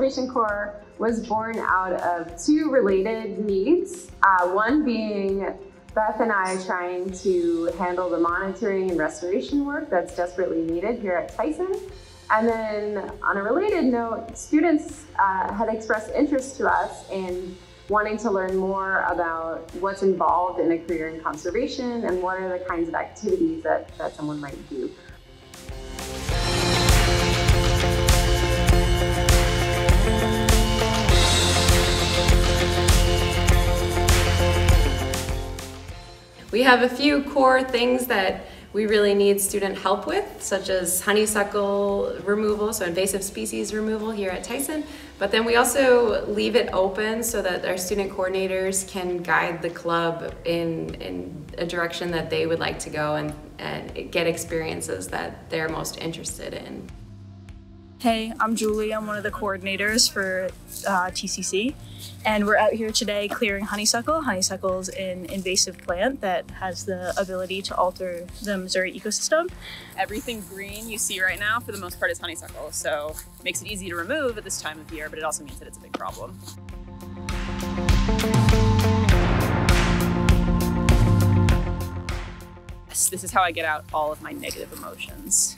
Conservation Corps was born out of two related needs. One being Beth and I trying to handle the monitoring and restoration work that's desperately needed here at Tyson. And then on a related note, students had expressed interest to us in wanting to learn more about what's involved in a career in conservation and what are the kinds of activities that someone might do. We have a few core things that we really need student help with, such as honeysuckle removal, so invasive species removal here at Tyson. But then we also leave it open so that our student coordinators can guide the club in a direction that they would like to go and get experiences that they're most interested in. Hey, I'm Julie. I'm one of the coordinators for TCC, and we're out here today clearing honeysuckle. Honeysuckle is an invasive plant that has the ability to alter the Missouri ecosystem. Everything green you see right now, for the most part, is honeysuckle, so it makes it easy to remove at this time of year, but it also means that it's a big problem. This is how I get out all of my negative emotions,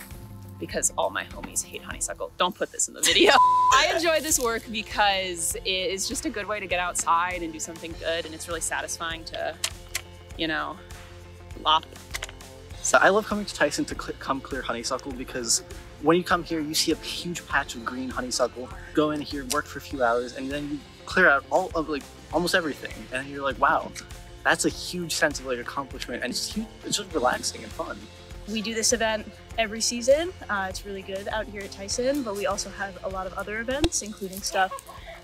because all my homies hate honeysuckle. Don't put this in the video. I enjoy this work because it is just a good way to get outside and do something good, and it's really satisfying to, you know, lop. So I love coming to Tyson to come clear honeysuckle, because when you come here, you see a huge patch of green honeysuckle. Go in here, work for a few hours, and then you clear out all of almost everything. And you're like, wow, that's a huge sense of accomplishment, and it's just relaxing and fun. We do this event every season. It's really good out here at Tyson, but we also have a lot of other events, including stuff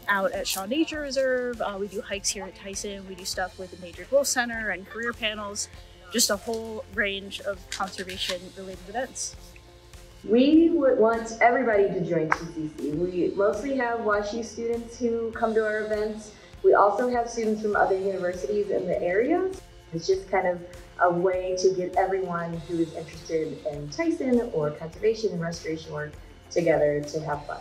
out at Shaw Nature Reserve. We do hikes here at Tyson. We do stuff with the Endangered Wolf Center and career panels, just a whole range of conservation-related events. We would want everybody to join TCC. We mostly have WashU students who come to our events. We also have students from other universities in the area. It's just kind of a way to get everyone who is interested in Tyson or conservation and restoration work together to have fun.